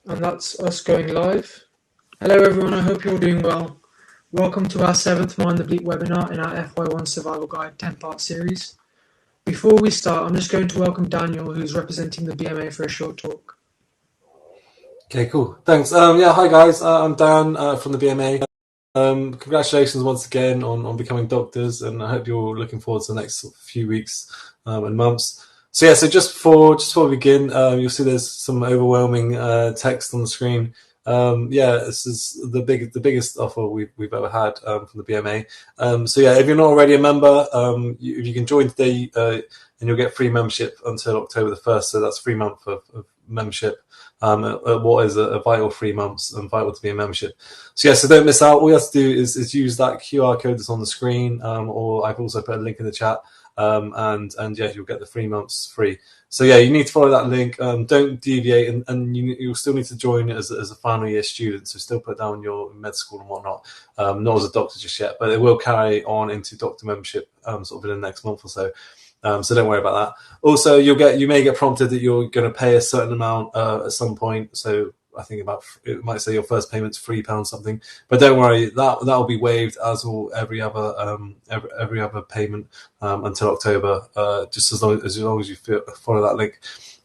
And that's us going live. Hello everyone, I hope you're all doing well. Welcome to our 7th Mind the Bleep webinar in our FY1 Survival Guide 10-part series. Before we start, I'm just going to welcome Daniel, who's representing the BMA, for a short talk. Okay, cool. Thanks. Hi guys, I'm Dan from the BMA. Congratulations once again on becoming doctors, and I hope you're all looking forward to the next few weeks and months. So just before we begin, you'll see there's some overwhelming text on the screen. This is the biggest offer we've ever had from the BMA. If you're not already a member, if you can join today, and you'll get free membership until October the 1st. So that's 3 months of membership. What is a vital 3 months and vital to be a membership. So don't miss out. All you have to do is use that QR code that's on the screen, or I've also put a link in the chat, you'll get the 3 months free. So you need to follow that link. Don't deviate, and you'll still need to join as a final year student. So still put down your med school and whatnot. Not as a doctor just yet, but it will carry on into doctor membership sort of in the next month or so. So don't worry about that. Also, you may get prompted that you're going to pay a certain amount at some point. So I think it might say your first payment's £3 something, but don't worry, that'll be waived, as will every other payment until October. Just as long as you follow that link.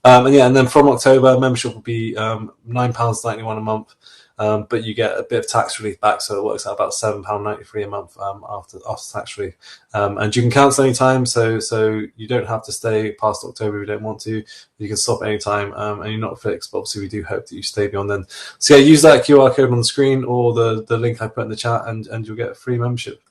And then from October, membership will be £9.91 a month. But you get a bit of tax relief back, so it works out about £7.93 a month after tax relief. And you can cancel any time, so you don't have to stay past October if you don't want to. You can stop any time, and you're not fixed. But obviously, we do hope that you stay beyond then. So use that QR code on the screen or the link I put in the chat, and you'll get a free membership.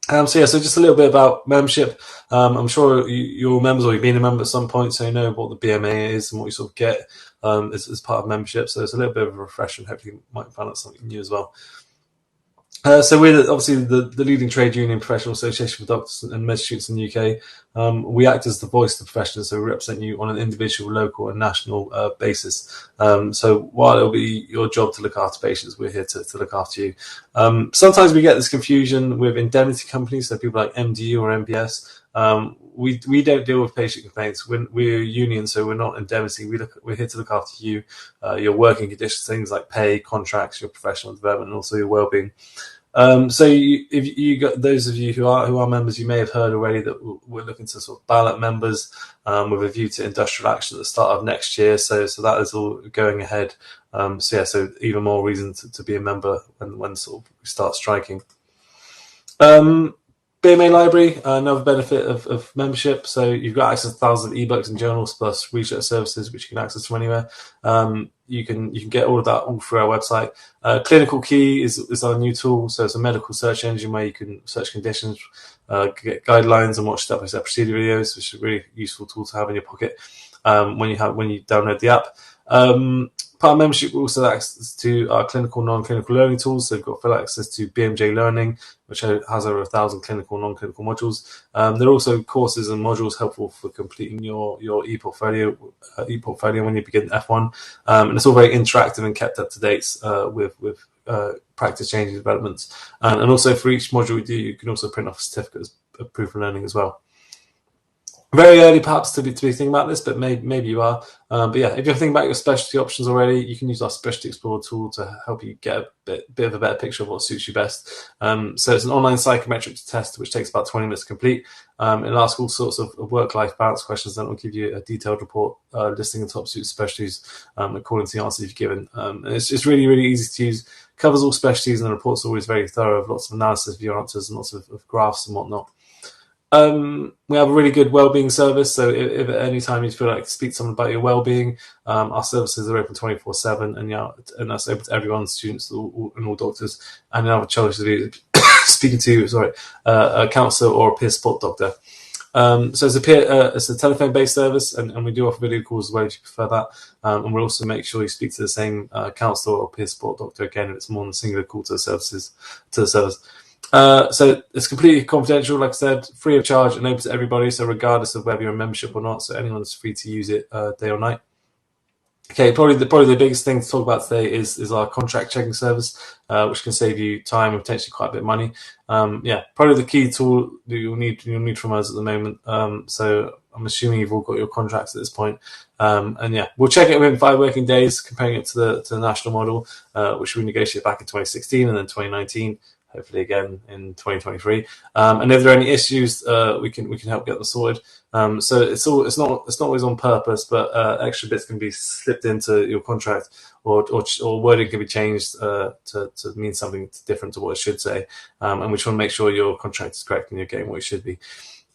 So just a little bit about membership. I'm sure you're members, or you've been a member at some point, so you know what the BMA is and what you sort of get as part of membership. So it's a little bit of a refresher, and hopefully you might find out something new as well. So we're obviously the leading trade union professional association for doctors and med students in the UK. We act as the voice of the profession, so we represent you on an individual, local and national basis. So while it'll be your job to look after patients, we're here to look after you. Sometimes we get this confusion with indemnity companies, so people like MDU or MBS. We don't deal with patient complaints. We're a union, so we're not indemnity. We're here to look after you, your working conditions, things like pay, contracts, your professional development, and also your well-being. If you got those of you who are members, you may have heard already that we're looking to sort of ballot members with a view to industrial action at the start of next year. So that is all going ahead. So even more reason to be a member when sort of we start striking. BMA Library, another benefit of membership. So you've got access to thousands of ebooks and journals plus research services, which you can access from anywhere. You can get all of that all through our website. Clinical Key is our new tool. So it's a medical search engine where you can search conditions, get guidelines, and watch step-by-step procedure videos, which is a really useful tool to have in your pocket when you download the app. Part of membership, we also have access to our clinical, non-clinical learning tools. So we've got full access to BMJ Learning, which has over 1,000 clinical, non-clinical modules. There are also courses and modules helpful for completing your e-portfolio when you begin F1. And it's all very interactive and kept up to date with practice changing developments. And also for each module we do, you can also print off a certificate of proof of learning as well. Very early, perhaps, to be thinking about this, but maybe you are. If you're thinking about your specialty options already, you can use our Specialty Explorer tool to help you get a bit of a better picture of what suits you best. So it's an online psychometric test which takes about 20 minutes to complete. It'll ask all sorts of work-life balance questions, and it will give you a detailed report listing the top suit specialties according to the answers you've given. It's really, really easy to use. Covers all specialties, and the report's always very thorough, with lots of analysis of your answers and lots of graphs and whatnot. We have a really good wellbeing service, so if at any time you feel like to speak to someone about your wellbeing, our services are open 24/7, and that's open to everyone, students and all doctors. And another challenge to do speaking to a counsellor or a peer support doctor. So it's a telephone-based service, and we do offer video calls as well if you prefer that. And we'll also make sure you speak to the same counsellor or peer support doctor again if it's more than a singular call to the service. So it's completely confidential, like I said, free of charge and open to everybody. So regardless of whether you're a membership or not, so anyone's free to use it day or night. Okay, probably the biggest thing to talk about today is our contract checking service, which can save you time and potentially quite a bit of money. Probably the key tool that you'll need from us at the moment. So I'm assuming you've all got your contracts at this point. And yeah, we'll check it within 5 working days, comparing it to the national model, which we negotiated back in 2016 and then 2019. Hopefully again in 2023. And if there are any issues, we can help get them sorted. So it's not always on purpose, but extra bits can be slipped into your contract, or wording can be changed to mean something different to what it should say. And we just want to make sure your contract is correct and you're getting what it should be.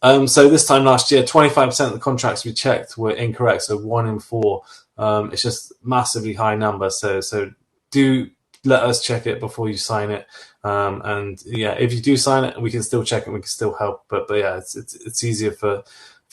So this time last year, 25% of the contracts we checked were incorrect. So 1 in 4. It's just massively high number. So do let us check it before you sign it. And yeah, if you do sign it, we can still check it. We can still help. But yeah, it's easier for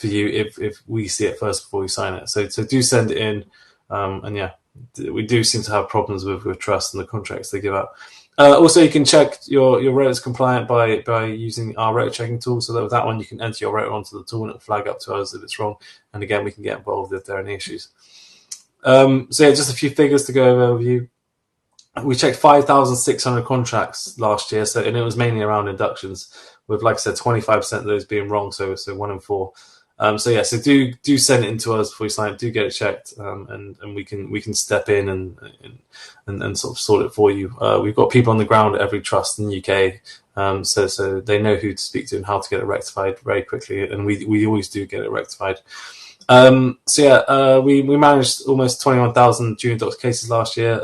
you if we see it first before we sign it. So do send it in. And yeah, we do seem to have problems with trust in the contracts they give out. Also, you can check your rotor's compliant by using our rotor checking tool. So that with that one, you can enter your rotor onto the tool and it'll flag up to us if it's wrong. And again, we can get involved if there are any issues. So yeah, just a few figures to go over with you. We checked 5,600 contracts last year, and it was mainly around inductions, with, like I said, 25% of those being wrong, so 1 in 4. So yeah, so do send it in to us before you sign it. Do get it checked, and we can step in and sort of sort it for you. We've got people on the ground at every trust in the UK, so they know who to speak to and how to get it rectified very quickly, and we always do get it rectified. So yeah, we managed almost 21,000 junior doctor cases last year.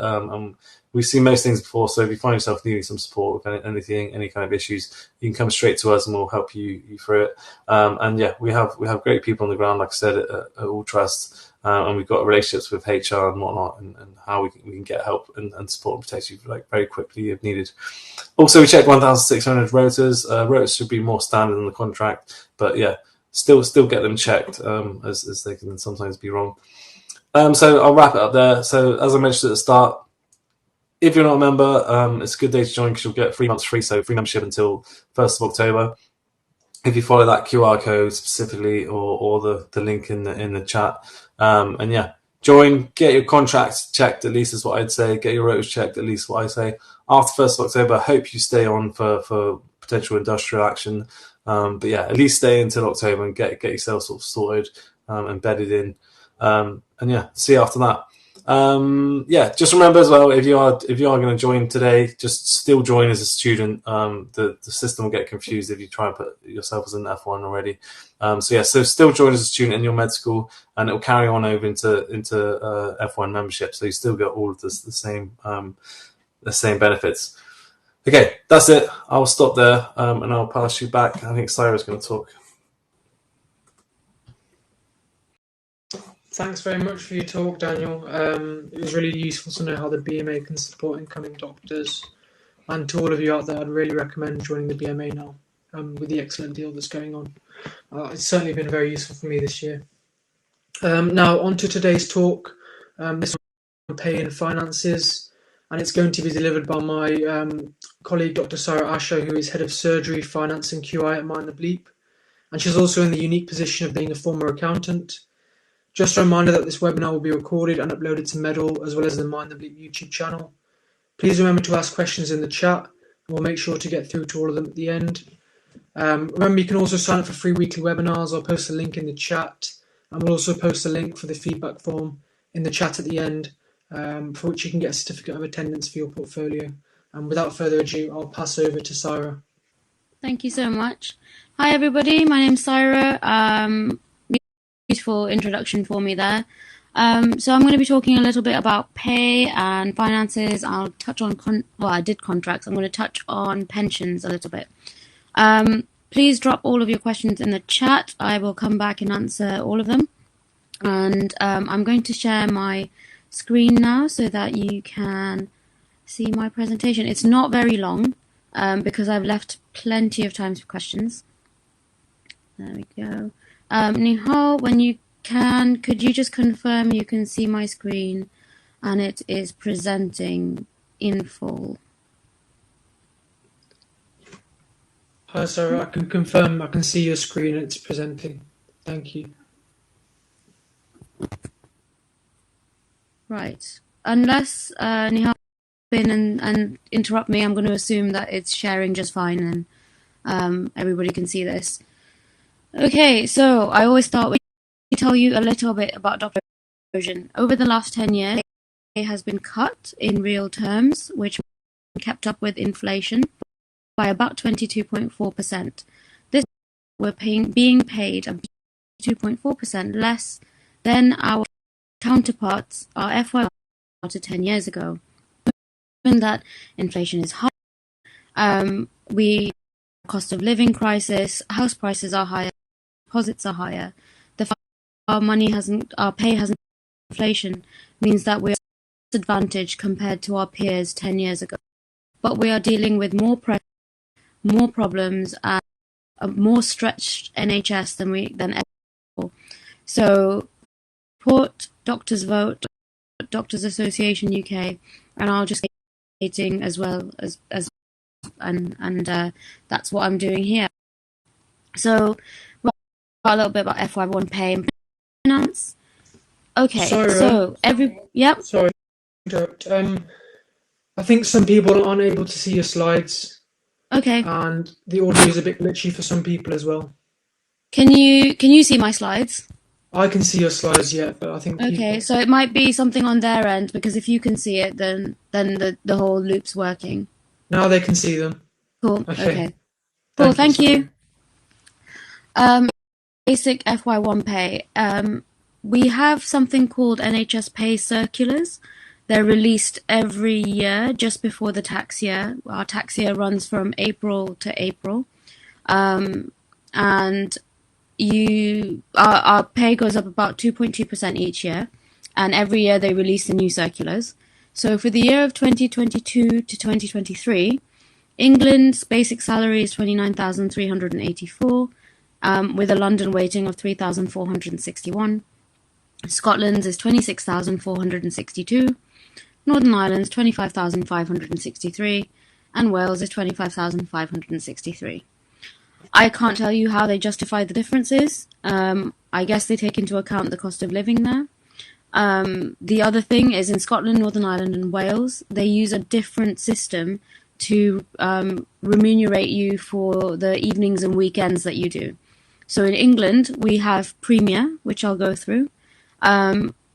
We've seen most things before, so if you find yourself needing some support with anything, any kind of issues, you can come straight to us and we'll help you through it. And yeah, we have great people on the ground, like I said, at all trusts, and we've got relationships with HR and whatnot, and how we can get help and support and protect you very quickly if needed. Also, we checked 1,600 rotors. Rotors should be more standard in the contract, but yeah, still get them checked, as they can sometimes be wrong. So I'll wrap it up there. So as I mentioned at the start, if you're not a member, it's a good day to join because you'll get 3 months free, so free membership until 1st of October. If you follow that QR code specifically, or the link in the chat, and yeah, join, get your contracts checked, at least is what I'd say. Get your rotors checked, at least what I say. After 1st of October, I hope you stay on for potential industrial action. But yeah, at least stay until October and get yourself sort of sorted, embedded in. And yeah, see you after that. Yeah, just remember as well, if you are going to join today, just still join as a student. The system will get confused if you try and put yourself as an F1 already. So yeah, so still join as a student in your med school, and it will carry on over into F1 membership. So you still get all of the same benefits. Okay, that's it. I'll stop there, and I'll pass you back. I think Cyra's going to talk. Thanks very much for your talk, Daniel. It was really useful to know how the BMA can support incoming doctors. And to all of you out there, I'd really recommend joining the BMA now, with the excellent deal that's going on. It's certainly been very useful for me this year. Now, on to today's talk. This is on pay and finances, and it's going to be delivered by my colleague, Dr. Cyra Asher, who is Head of Surgery, Finance and QI at Mind the Bleep. And she's also in the unique position of being a former accountant. Just a reminder that this webinar will be recorded and uploaded to Medal, as well as the Mind the Bleep YouTube channel. Please remember to ask questions in the chat, and we'll make sure to get through to all of them at the end. Remember, you can also sign up for free weekly webinars. I'll post a link in the chat, and we'll also post a link for the feedback form in the chat at the end, for which you can get a certificate of attendance for your portfolio. And without further ado, I'll pass over to Cyra. Thank you so much. Hi everybody, my name's Cyra. Beautiful introduction for me there. So I'm going to be talking a little bit about pay and finances. I'll touch on I did contracts. I'm going to touch on pensions a little bit. Please drop all of your questions in the chat. I will come back and answer all of them. And I'm going to share my screen now so that you can see my presentation. It's not very long, because I've left plenty of time for questions. There we go. Nihal, when you can, could you just confirm you can see my screen and it is presenting in full? Hi, Cyra. I can confirm I can see your screen and it's presenting. Thank you. Right. Unless Nihal in and interrupt me, I'm going to assume that it's sharing just fine and everybody can see this. Okay, so I always start with tell you a little bit about doctor erosion. Over the last 10 years, pay has been cut in real terms, which kept up with inflation by about 22.4%. This we're being paid 2.4% less than our counterparts, our FY1 to 10 years ago. Given that inflation is high, we cost of living crisis, house prices are higher, deposits are higher. The fact our pay hasn't inflation means that we're disadvantaged compared to our peers 10 years ago. But we are dealing with more pressure, more problems, and a more stretched NHS than ever before. So support Doctors Vote, Doctors Association UK, and I'll just keep as well as and that's what I'm doing here. So a little bit about FY1 pay and finance. Okay, Cyra, yep. Sorry, I think some people aren't able to see your slides, Okay. and the audio is a bit glitchy for some people as well. Can you see my slides? I can see your slides, yeah, but I think Okay, so it might be something on their end, because if you can see it, then the whole loop's working. now they can see them. Cool. Okay. Okay. Cool. Thank you. Cyra. Basic FY1 pay. We have something called NHS pay circulars. They're released every year just before the tax year. Our tax year runs from April to April, and our pay goes up about 2.2% each year, and every year they release the new circulars. So for the year of 2022 to 2023, England's basic salary is 29,384, with a London weighting of 3,461. Scotland's is 26,462. Northern Ireland's 25,563, and Wales is 25,563. I can't tell you how they justify the differences. I guess they take into account the cost of living there. The other thing is in Scotland, Northern Ireland, and Wales, they use a different system to remunerate you for the evenings and weekends that you do. So in England, we have Premier, which I'll go through.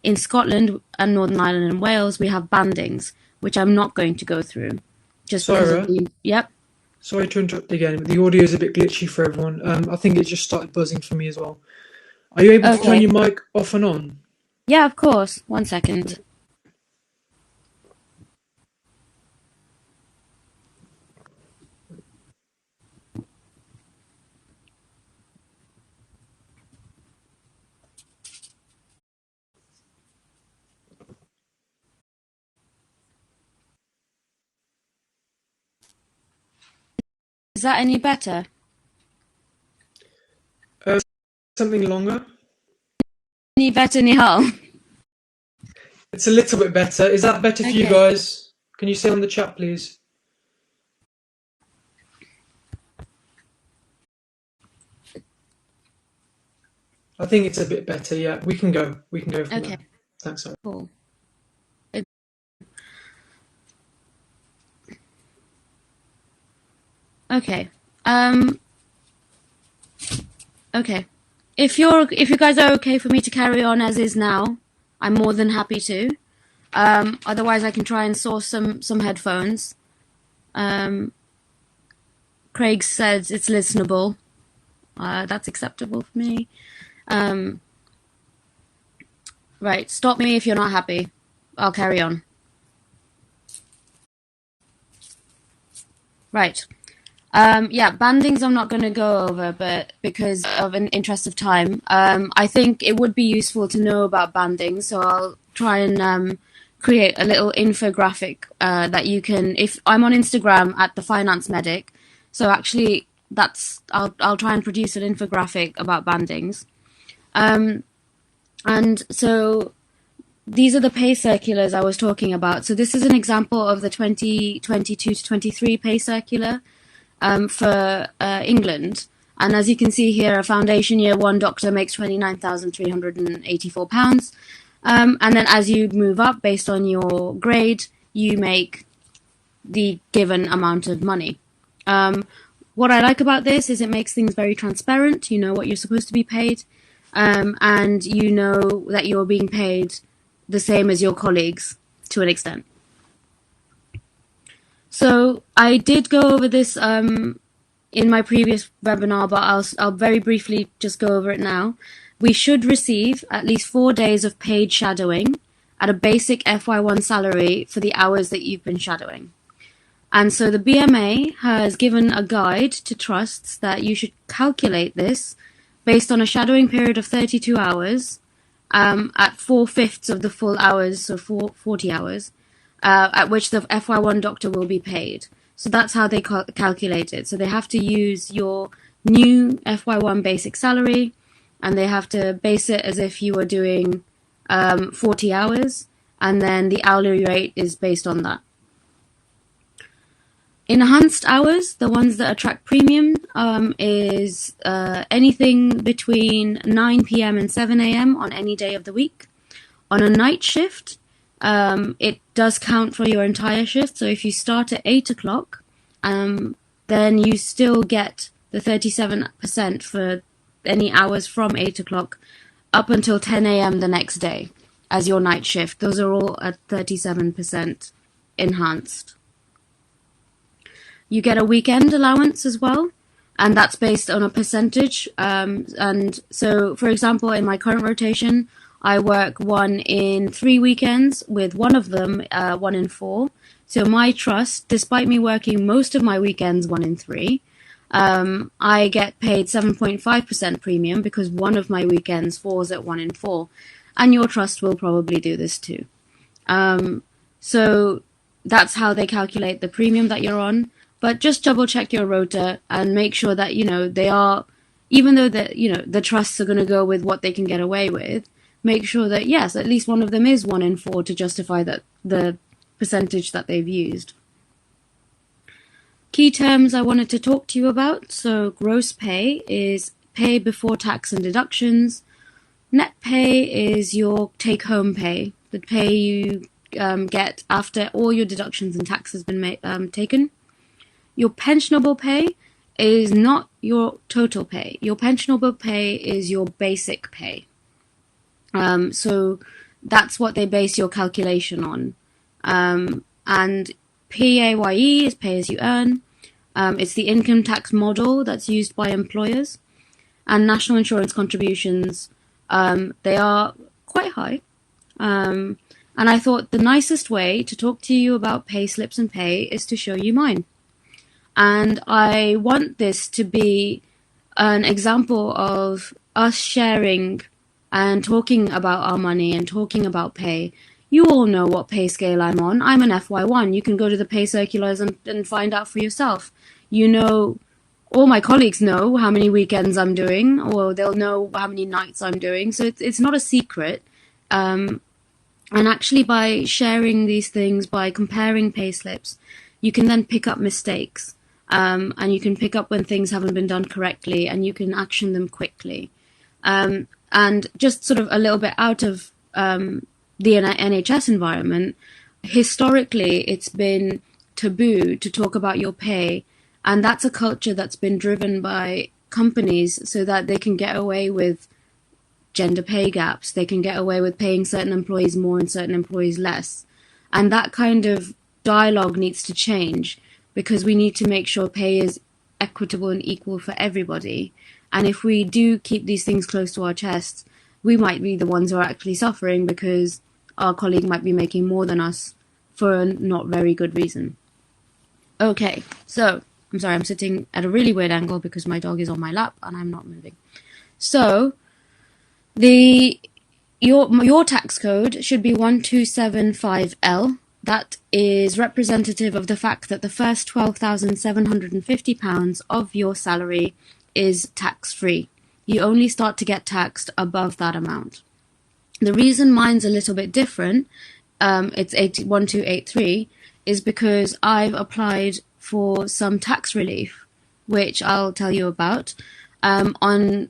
In Scotland and Northern Ireland and Wales, we have bandings, which I'm not going to go through. Just because of the... Yep. Sorry to interrupt again, but the audio is a bit glitchy for everyone. I think it just started buzzing for me as well. Are you able to turn your mic off and on? Yeah, of course. 1 second. Is that any better? Something longer? Any better, Nihal? It's a little bit better. Is that better for you guys? Can you say on the chat, please? I think it's a bit better, yeah. We can go from there. Thanks, sorry. Cool. Okay. Okay. If you guys are okay for me to carry on as is now, I'm more than happy to. Otherwise, I can try and source some headphones. Craig says it's listenable. That's acceptable for me. Right. Stop me if you're not happy. I'll carry on. Right. Yeah, bandings I'm not going to go over, but because of an interest of time, I think it would be useful to know about bandings, so I'll try and create a little infographic that you can, if I'm on Instagram at the Finance Medic, so actually I'll try and produce an infographic about bandings. And so these are the pay circulars I was talking about. So this is an example of the 2022 to 23 pay circular for England. And as you can see here, a foundation year one doctor makes £29,384. And then as you move up based on your grade, you make the given amount of money. What I like about this is it makes things very transparent. You know what you're supposed to be paid. and you know that you're being paid the same as your colleagues to an extent. So I did go over this in my previous webinar, but I'll very briefly just go over it now. We should receive at least 4 days of paid shadowing at a basic FY1 salary for the hours that you've been shadowing. And so the BMA has given a guide to trusts that you should calculate this based on a shadowing period of 32 hours at 4/5 of the full hours, so 40 hours, at which the FY1 doctor will be paid. So that's how they calculate it. So they have to use your new FY1 basic salary, and they have to base it as if you were doing 40 hours, and then the hourly rate is based on that. Enhanced hours, the ones that attract premium, is anything between 9 p.m. and 7 a.m. on any day of the week. On a night shift, it does count for your entire shift. So if you start at 8 o'clock, then you still get the 37% for any hours from 8 o'clock up until 10 a.m. the next day as your night shift. Those are all at 37% enhanced. You get a weekend allowance as well, and that's based on a percentage. And so, for example, in my current rotation, I work 1 in 3 weekends, with one of them 1 in 4. So my trust, despite me working most of my weekends 1 in 3, I get paid 7.5% premium because one of my weekends falls at 1 in 4. And your trust will probably do this too. So that's how they calculate the premium that you're on. But just double check your rota and make sure that, they are, even though the trusts are going to go with what they can get away with, make sure that, yes, at least one of them is 1 in 4 to justify that the percentage that they've used. Key terms I wanted to talk to you about. So gross pay is pay before tax and deductions. Net pay is your take-home pay, the pay you get after all your deductions and tax has been taken. Your pensionable pay is not your total pay. Your pensionable pay is your basic pay. So that's what they base your calculation on. And PAYE is pay as you earn. It's the income tax model that's used by employers. And national insurance contributions, they are quite high. And I thought the nicest way to talk to you about pay slips and pay is to show you mine. And I want this to be an example of us sharing and talking about our money and talking about pay. You all know what pay scale I'm on. I'm an FY1. You can go to the pay circulars and find out for yourself. All my colleagues know how many weekends I'm doing, or they'll know how many nights I'm doing. So it's not a secret. And actually by sharing these things, by comparing pay slips, you can then pick up mistakes. And you can pick up when things haven't been done correctly, and you can action them quickly. And just sort of a little bit out of the NHS environment, historically it's been taboo to talk about your pay, and that's a culture that's been driven by companies so that they can get away with gender pay gaps, they can get away with paying certain employees more and certain employees less. And that kind of dialogue needs to change, because we need to make sure pay is equitable and equal for everybody. And if we do keep these things close to our chests, we might be the ones who are actually suffering because our colleague might be making more than us for a not very good reason. Okay, so, I'm sorry, I'm sitting at a really weird angle because my dog is on my lap and I'm not moving. So, your tax code should be 1275L. That is representative of the fact that the first £12,750 of your salary is tax-free. You only start to get taxed above that amount. The reason mine's a little bit different, it's 1283, is because I've applied for some tax relief, which I'll tell you about, on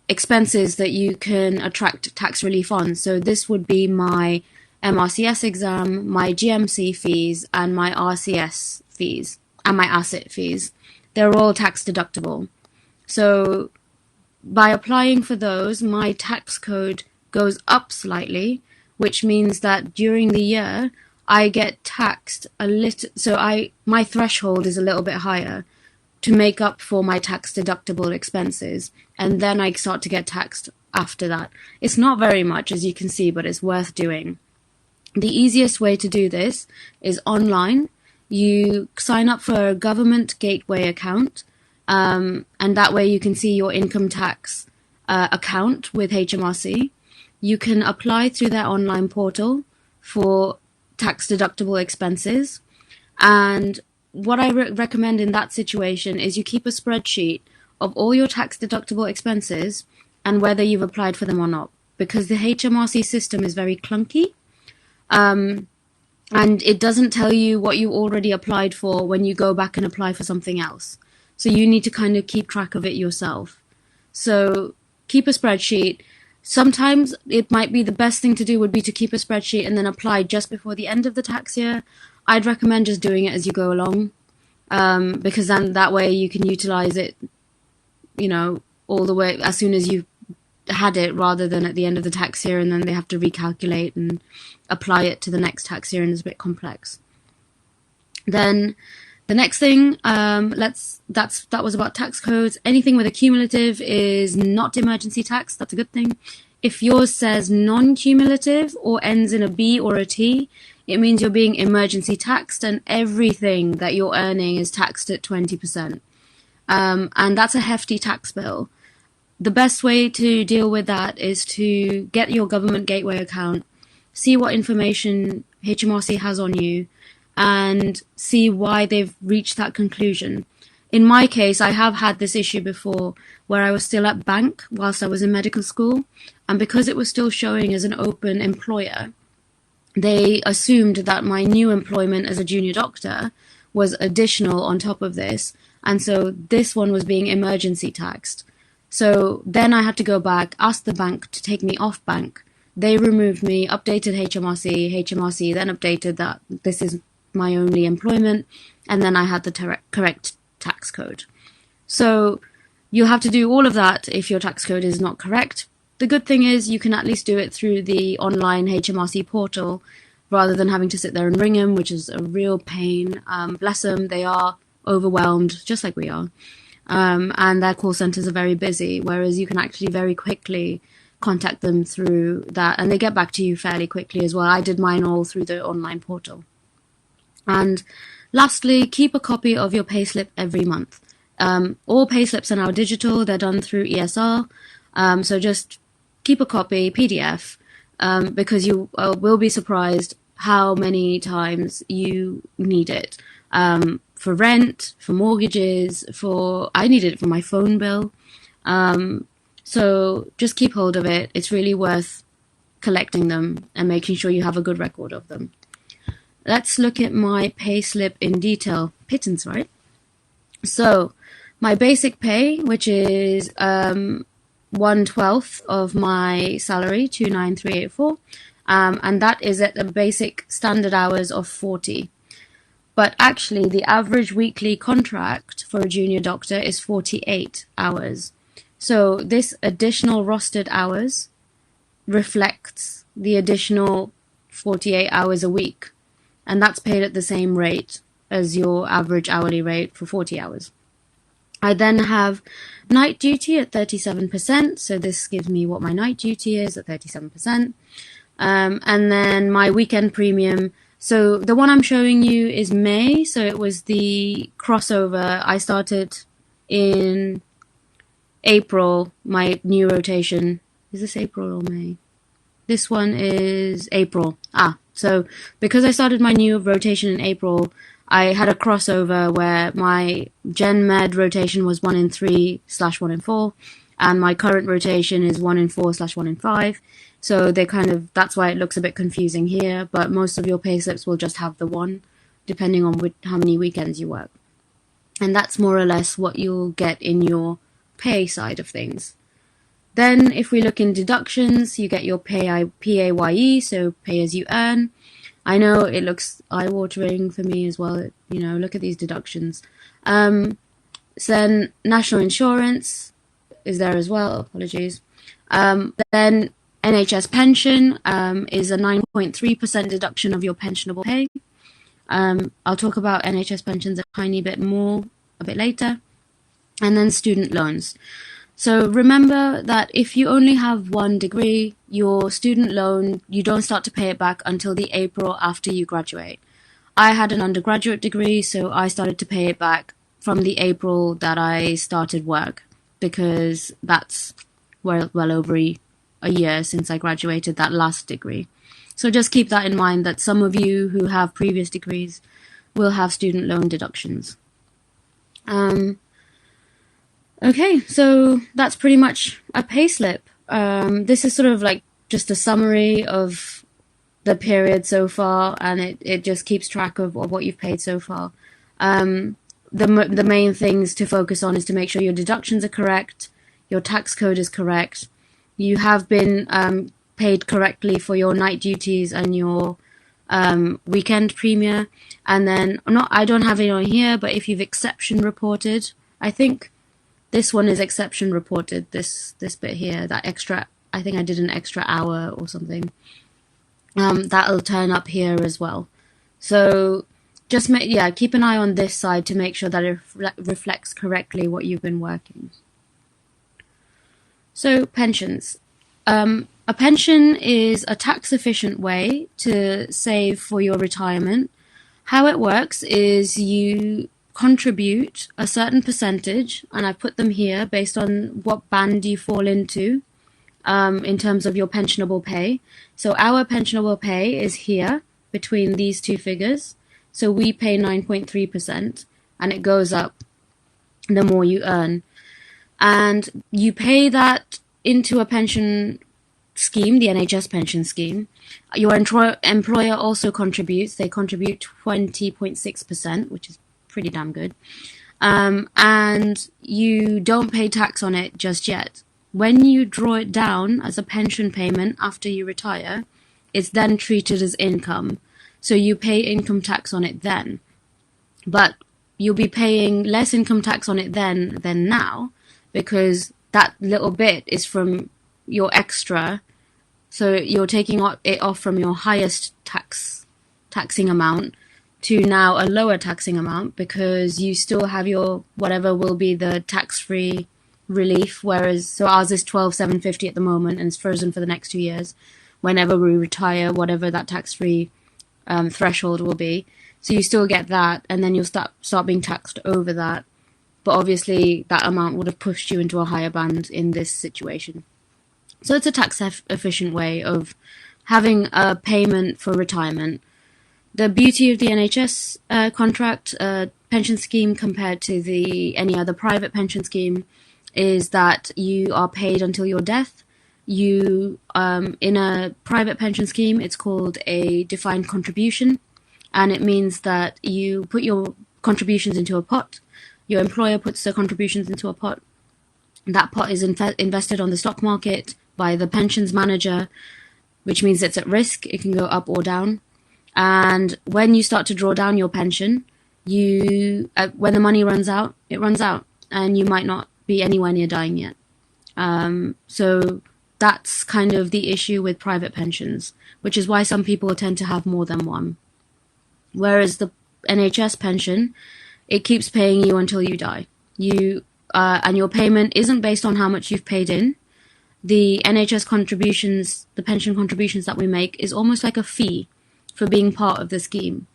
expenses that you can attract tax relief on. So this would be my MRCS exam, my GMC fees, and my RCS fees, and my asset fees. They're all tax deductible. So by applying for those, my tax code goes up slightly, which means that during the year I get taxed a little. So my threshold is a little bit higher to make up for my tax deductible expenses, and then I start to get taxed after that. It's not very much, as you can see, but it's worth doing. The easiest way to do this is online. You sign up for a government gateway account, and that way you can see your income tax account with HMRC. You can apply through their online portal for tax deductible expenses. And what I recommend in that situation is you keep a spreadsheet of all your tax deductible expenses and whether you've applied for them or not, because the HMRC system is very clunky. And it doesn't tell you what you already applied for when you go back and apply for something else. So you need to kind of keep track of it yourself. So keep a spreadsheet. Sometimes it might be the best thing to do would be to keep a spreadsheet and then apply just before the end of the tax year. I'd recommend just doing it as you go along, because then that way you can utilize it, all the way as soon as you've had it, rather than at the end of the tax year and then they have to recalculate and apply it to the next tax year, and it's a bit complex. Then the next thing, that was about tax codes. Anything with a cumulative is not emergency tax. That's a good thing. If yours says non-cumulative or ends in a B or a T, it means you're being emergency taxed, and everything that you're earning is taxed at 20%. And that's a hefty tax bill. The best way to deal with that is to get your government gateway account, see what information HMRC has on you, and see why they've reached that conclusion. In my case, I have had this issue before where I was still at bank whilst I was in medical school, and because it was still showing as an open employer, they assumed that my new employment as a junior doctor was additional on top of this, and so this one was being emergency taxed. So then I had to go back, ask the bank to take me off bank. They removed me, updated HMRC then updated that this is my only employment, and then I had the correct tax code. So you'll have to do all of that if your tax code is not correct. The good thing is you can at least do it through the online HMRC portal rather than having to sit there and ring them, which is a real pain. Bless them, they are overwhelmed, just like we are. And their call centers are very busy, whereas you can actually very quickly contact them through that, and they get back to you fairly quickly as well. I did mine all through the online portal. And lastly, keep a copy of your payslip every month. All payslips are now digital, they're done through ESR, so just keep a copy, PDF, because you will be surprised how many times you need it. For rent, for mortgages, I needed it for my phone bill. So just keep hold of it. It's really worth collecting them and making sure you have a good record of them. Let's look at my payslip in detail. Pittance, right? So my basic pay, which is 1/12 of my salary, 29384, and that is at the basic standard hours of 40. But actually, the average weekly contract for a junior doctor is 48 hours. So this additional rostered hours reflects the additional 48 hours a week. And that's paid at the same rate as your average hourly rate for 40 hours. I then have night duty at 37%. So this gives me what my night duty is at 37%. And then my weekend premium. So the one I'm showing you is May. So it was the crossover. I started in April, my new rotation. Is this April or May? This one is April. So because I started my new rotation in April, I had a crossover where my Gen Med rotation was 1 in 3/1 in 4, and my current rotation is 1 in 4/1 in 5. So that's why it looks a bit confusing here, but most of your payslips will just have the one, depending on how many weekends you work. And that's more or less what you'll get in your pay side of things. Then if we look in deductions, you get your PAYE, so pay as you earn. I know it looks eye-watering for me as well. Look at these deductions. So then national insurance, is there as well. Apologies. Then NHS pension is a 9.3% deduction of your pensionable pay. I'll talk about NHS pensions a tiny bit more a bit later. And then student loans. So remember that if you only have one degree, your student loan, you don't start to pay it back until the April after you graduate. I had an undergraduate degree, so I started to pay it back from the April that I started work, because that's well over a year since I graduated that last degree. So just keep that in mind, that some of you who have previous degrees will have student loan deductions. Okay, so that's pretty much a payslip. This is sort of like just a summary of the period so far, and it just keeps track of what you've paid so far. The main things to focus on is to make sure your deductions are correct, your tax code is correct, you have been paid correctly for your night duties and your weekend premium, and then I don't have it on here, but if you've exception reported, I think this one is exception reported, this bit here, that extra, I think I did an extra hour or something. That'll turn up here as well. So just keep an eye on this side to make sure that it reflects correctly what you've been working. So pensions. A pension is a tax-efficient way to save for your retirement. How it works is you contribute a certain percentage, and I put them here based on what band you fall into in terms of your pensionable pay. So our pensionable pay is here between these two figures. So we pay 9.3%, and it goes up the more you earn. And you pay that into a pension scheme, the NHS pension scheme. Your employer also contributes. They contribute 20.6%, which is pretty damn good. And you don't pay tax on it just yet. When you draw it down as a pension payment after you retire, it's then treated as income. So you pay income tax on it then. But you'll be paying less income tax on it then than now, because that little bit is from your extra. So you're taking it off from your highest taxing amount to now a lower taxing amount, because you still have your whatever will be the tax-free relief, whereas so ours is 12,750 at the moment, and it's frozen for the next 2 years. Whenever we retire, whatever that tax-free threshold will be, so you still get that, and then you'll start being taxed over that. But obviously, that amount would have pushed you into a higher band in this situation. So it's a tax-efficient way of having a payment for retirement. The beauty of the NHS contract pension scheme compared to any other private pension scheme is that you are paid until your death. You in a private pension scheme, it's called a defined contribution, and it means that you put your contributions into a pot. Your employer puts the contributions into a pot. That pot is invested on the stock market by the pensions manager, which means it's at risk. It can go up or down. And when you start to draw down your pension, when the money runs out, it runs out, and you might not be anywhere near dying yet. So that's kind of the issue with private pensions, which is why some people tend to have more than one. Whereas the NHS pension, it keeps paying you until you die. And your payment isn't based on how much you've paid in. The NHS contributions, the pension contributions that we make, is almost like a fee for being part of the scheme.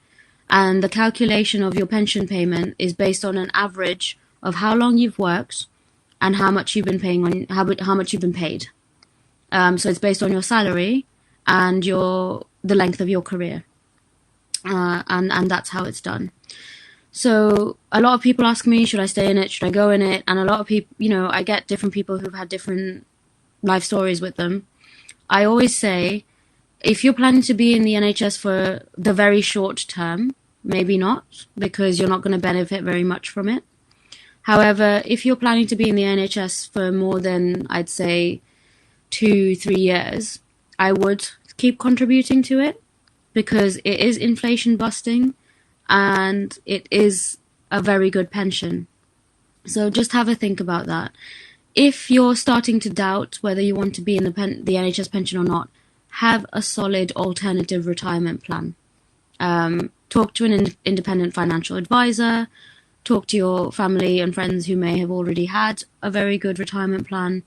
And the calculation of your pension payment is based on an average of how long you've worked and how much you've been paying how much you've been paid. So it's based on your salary and the length of your career. And that's how it's done. So a lot of people ask me, should I stay in it? Should I go in it? And a lot of people, I get different people who've had different life stories with them. I always say, if you're planning to be in the NHS for the very short term, maybe not, because you're not going to benefit very much from it. However, if you're planning to be in the NHS for more than, I'd say, 2-3 years, I would keep contributing to it, because it is inflation busting and it is a very good pension. So just have a think about that. if you're starting to doubt whether you want to be in the NHS pension or not, have a solid alternative retirement plan. Talk to an independent financial advisor, talk to your family and friends who may have already had a very good retirement plan.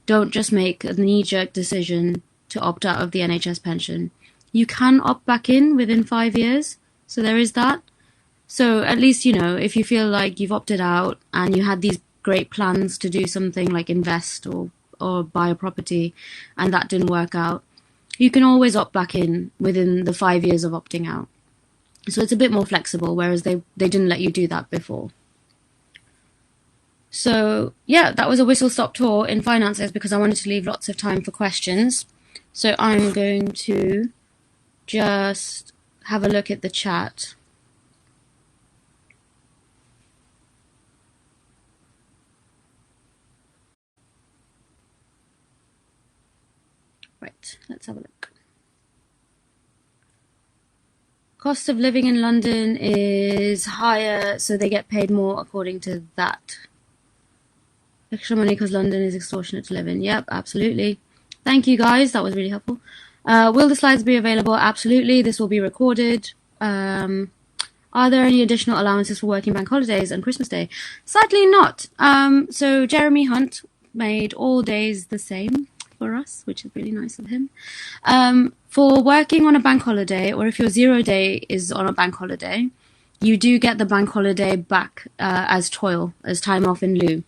Don't just make a knee-jerk decision to opt out of the NHS pension. You can opt back in within 5 years, so there is that. So at least, if you feel like you've opted out and you had these great plans to do something like invest or buy a property and that didn't work out, you can always opt back in within the 5 years of opting out. So it's a bit more flexible, whereas they didn't let you do that before. So yeah, that was a whistle-stop tour in finances because I wanted to leave lots of time for questions. So I'm going to just have a look at the chat. Right, let's have a look. Cost of living in London is higher, so they get paid more according to that. Extra money because London is extortionate to live in. Yep, absolutely. Thank you, guys. That was really helpful. Will the slides be available? Absolutely. This will be recorded. Are there any additional allowances for working bank holidays and Christmas Day? Sadly not. So Jeremy Hunt made all days the same for us, which is really nice of him. For working on a bank holiday, or if your 0 day is on a bank holiday, you do get the bank holiday back as toil, as time off in lieu.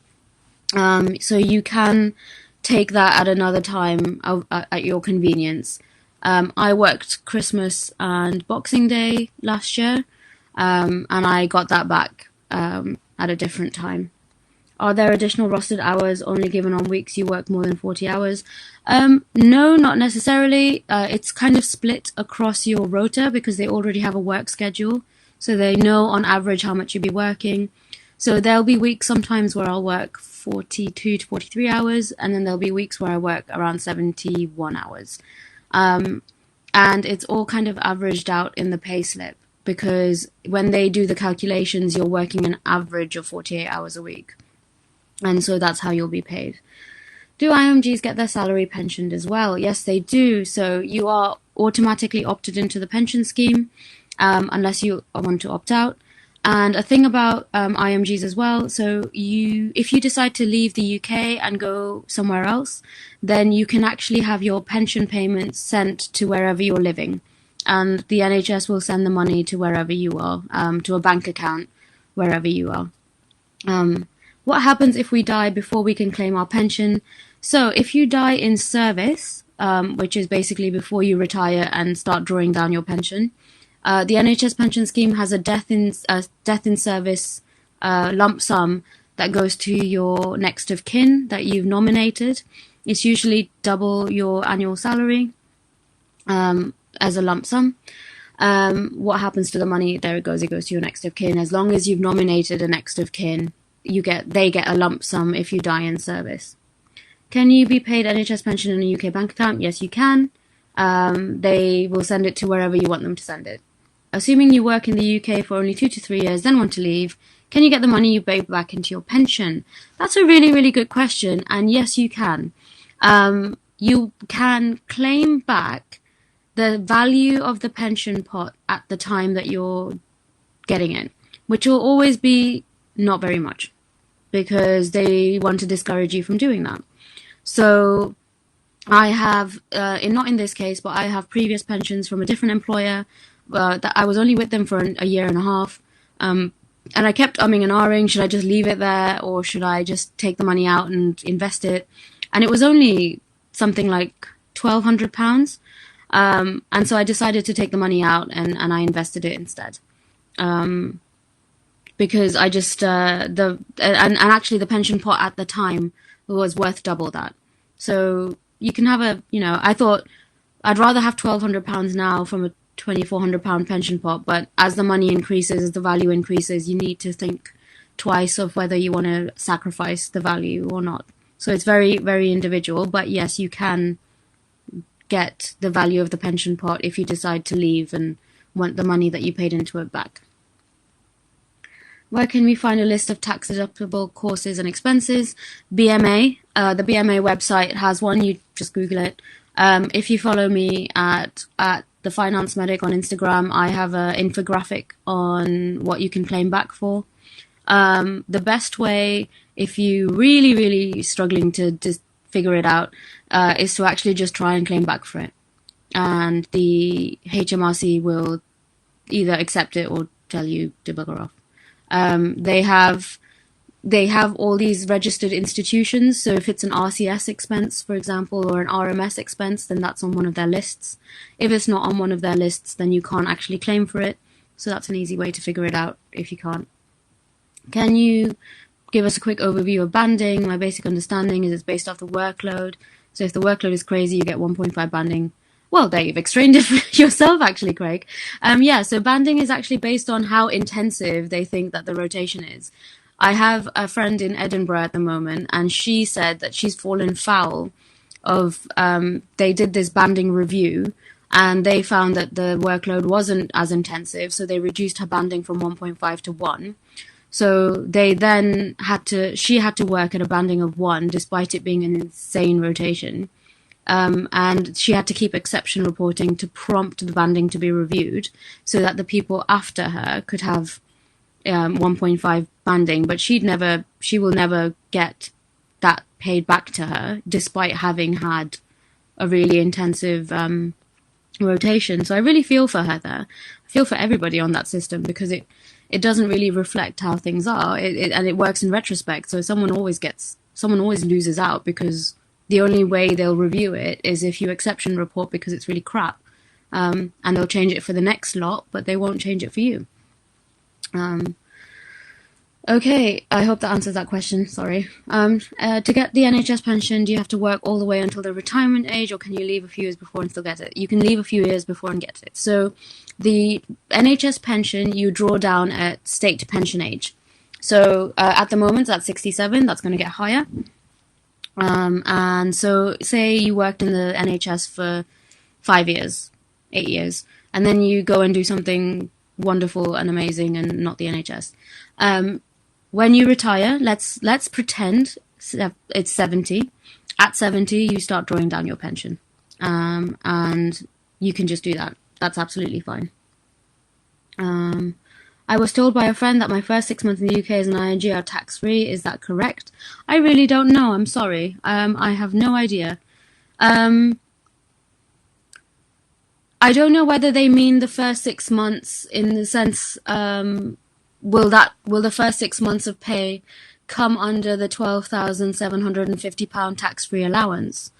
So you can take that at another time at your convenience. I worked Christmas and Boxing Day last year, and I got that back at a different time. Are there additional rostered hours only given on weeks you work more than 40 hours? No, not necessarily. It's kind of split across your rota because they already have a work schedule. So they know on average how much you'll be working. So there'll be weeks sometimes where I'll work 42 to 43 hours, and then there'll be weeks where I work around 71 hours. And it's all kind of averaged out in the payslip because when they do the calculations, you're working an average of 48 hours a week. And so that's how you'll be paid. Do IMGs get their salary pensioned as well? Yes, they do. So you are automatically opted into the pension scheme unless you want to opt out. And a thing about IMGs as well, so if you decide to leave the UK and go somewhere else, then you can actually have your pension payments sent to wherever you're living. And the NHS will send the money to wherever you are, to a bank account wherever you are. What happens if we die before we can claim our pension? So if you die in service, which is basically before you retire and start drawing down your pension, the NHS pension scheme has a death in service lump sum that goes to your next of kin that you've nominated. It's usually double your annual salary as a lump sum. What happens to the money? There it goes. It goes to your next of kin. As long as you've nominated a next of kin, they get a lump sum if you die in service. Can you be paid NHS pension in a UK bank account? Yes, you can. They will send it to wherever you want them to send it. Assuming you work in the UK for only 2 to 3 years, then want to leave, can you get the money you paid back into your pension? That's a really, really good question. And yes, you can. You can claim back the value of the pension pot at the time that you're getting it, which will always be not very much because they want to discourage you from doing that. So I have, not in this case, but I have previous pensions from a different employer that I was only with them for a year and a half. And I kept umming and ahhing, should I just leave it there or should I just take the money out and invest it? And it was only something like £1,200. And so I decided to take the money out and I invested it instead. Because I just, and actually the pension pot at the time was worth double that. So you can have I thought I'd rather have £1,200 now from a £2,400 pension pot, but as the money increases, as the value increases, you need to think twice of whether you want to sacrifice the value or not. So it's very, very individual, but yes, you can get the value of the pension pot if you decide to leave and want the money that you paid into it back. Where can we find a list of tax-deductible courses and expenses? BMA, the BMA website has one. You just Google it. If you follow me at the Finance Medic on Instagram, I have an infographic on what you can claim back for. The best way, if you really struggling to just figure it out, is to actually just try and claim back for it, and the HMRC will either accept it or tell you to bugger off. They have all these registered institutions, so if it's an RCS expense, for example, or an RMS expense, then that's on one of their lists. If it's not on one of their lists, then you can't actually claim for it. So that's an easy way to figure it out if you can't. Can you give us a quick overview of banding? My basic understanding is it's based off the workload. So if the workload is crazy, you get 1.5 banding. Well, there you've explained it for yourself, actually, Craig. So banding is actually based on how intensive they think that the rotation is. I have a friend in Edinburgh at the moment, and she said that she's fallen foul of, they did this banding review, and they found that the workload wasn't as intensive, so they reduced her banding from 1.5 to 1. So they then she had to work at a banding of 1, despite it being an insane rotation. And she had to keep exception reporting to prompt the banding to be reviewed, so that the people after her could have 1.5 banding, but she will never get that paid back to her, despite having had a really intensive rotation. So I really feel for her there. I feel for everybody on that system, because it doesn't really reflect how things are, and it works in retrospect. So someone always loses out, because the only way they'll review it is if you exception report because it's really crap, and they'll change it for the next lot, but they won't change it for you. Okay, I hope that answers that question. Sorry. To get the NHS pension, do you have to work all the way until the retirement age, or can you leave a few years before and still get it? You can leave a few years before and get it. So the NHS pension, you draw down at state pension age. So at the moment, that's 67. That's going to get higher. And so say you worked in the NHS for 5 years, 8 years, and then you go and do something wonderful and amazing and not the NHS. When you retire, let's pretend it's 70. At 70, you start drawing down your pension. And you can just do that. That's absolutely fine. I was told by a friend that my first 6 months in the UK as an ING are tax-free. Is that correct? I really don't know. I'm sorry. I have no idea. I don't know whether they mean the first 6 months in the sense, will the first 6 months of pay come under the £12,750 tax-free allowance?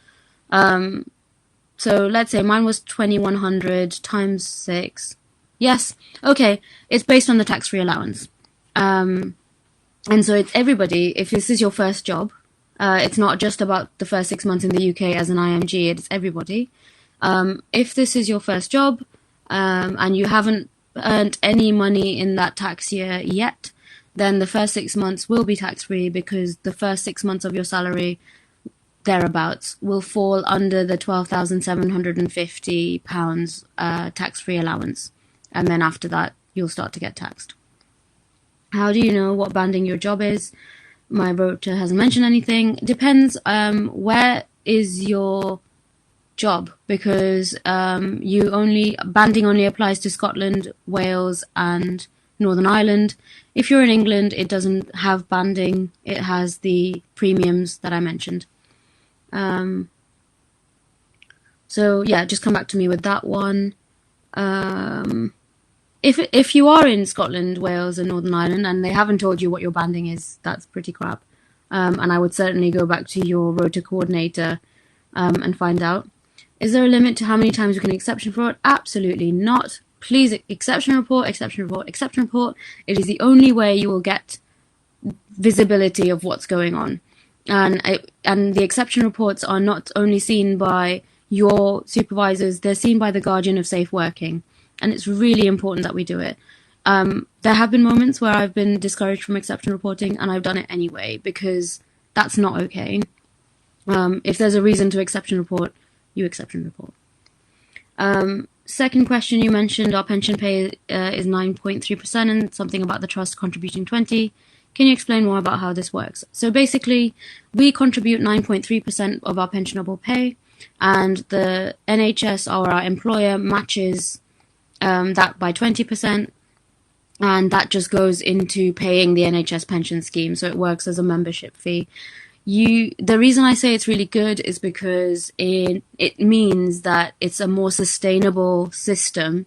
So let's say mine was 2,100 times 6. Yes, okay, it's based on the tax-free allowance. And so it's everybody, if this is your first job, it's not just about the first 6 months in the UK as an IMG, it's everybody. If this is your first job, and you haven't earned any money in that tax year yet, then the first 6 months will be tax-free, because the first 6 months of your salary, thereabouts, will fall under the £12,750 tax-free allowance. And then after that, you'll start to get taxed. How do you know what banding your job is? My rota hasn't mentioned anything. Depends, where is your job, because banding only applies to Scotland, Wales, and Northern Ireland. If you're in England, it doesn't have banding. It has the premiums that I mentioned. So yeah, just come back to me with that one. If you are in Scotland, Wales, and Northern Ireland, and they haven't told you what your banding is, that's pretty crap. And I would certainly go back to your rota coordinator and find out. Is there a limit to how many times you can exception report? Absolutely not. Please exception report, exception report, exception report. It is the only way you will get visibility of what's going on. And the exception reports are not only seen by your supervisors, they're seen by the guardian of safe working. And it's really important that we do it. There have been moments where I've been discouraged from exception reporting, and I've done it anyway, because that's not okay. If there's a reason to exception report, you exception report. second question you mentioned, our pension pay is 9.3% and something about the trust contributing 20. Can you explain more about how this works? So basically, we contribute 9.3% of our pensionable pay, and the NHS, or our employer, matches that by 20%, and that just goes into paying the NHS pension scheme. So it works as a membership fee. The reason I say it's really good is because it means that it's a more sustainable system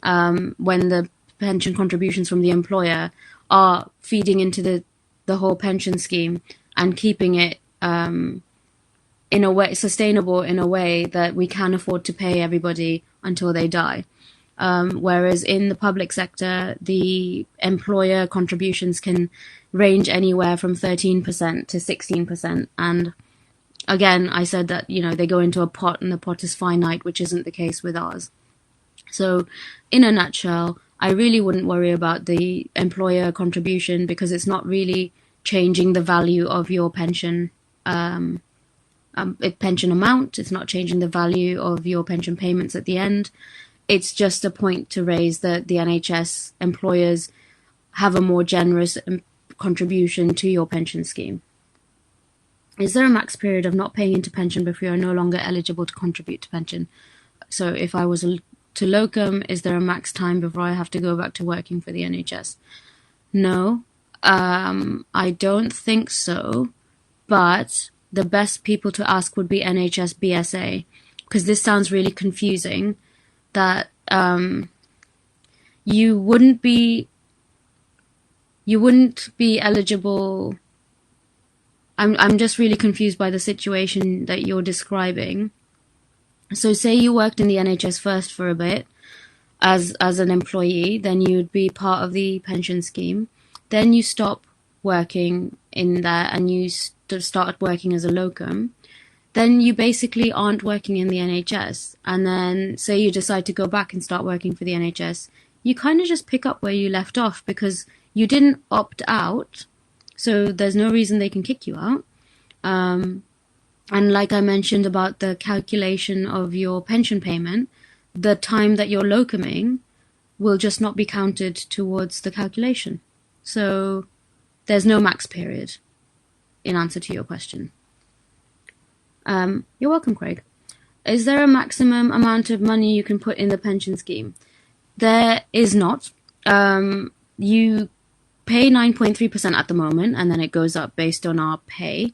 when the pension contributions from the employer are feeding into the whole pension scheme and keeping it in a way sustainable, in a way that we can afford to pay everybody until they die. Whereas in the public sector, the employer contributions can range anywhere from 13% to 16%. And again, I said that, they go into a pot and the pot is finite, which isn't the case with ours. So in a nutshell, I really wouldn't worry about the employer contribution because it's not really changing the value of your pension pension amount. It's not changing the value of your pension payments at the end. It's just a point to raise that the NHS employers have a more generous contribution to your pension scheme. Is there a max period of not paying into pension before you're no longer eligible to contribute to pension? So if I was to locum, is there a max time before I have to go back to working for the NHS? No, I don't think so. But the best people to ask would be NHS BSA, because this sounds really confusing. That you wouldn't be eligible. I'm just really confused by the situation that you're describing. So say you worked in the NHS first for a bit as an employee, then you'd be part of the pension scheme. Then you stop working in there and you start working as a locum. Then you basically aren't working in the NHS. And then say you decide to go back and start working for the NHS, you kind of just pick up where you left off because you didn't opt out. So there's no reason they can kick you out. And like I mentioned about the calculation of your pension payment, the time that you're locuming will just not be counted towards the calculation. So there's no max period in answer to your question. You're welcome, Craig. Is there a maximum amount of money you can put in the pension scheme? There is not. You pay 9.3% at the moment, and then it goes up based on our pay.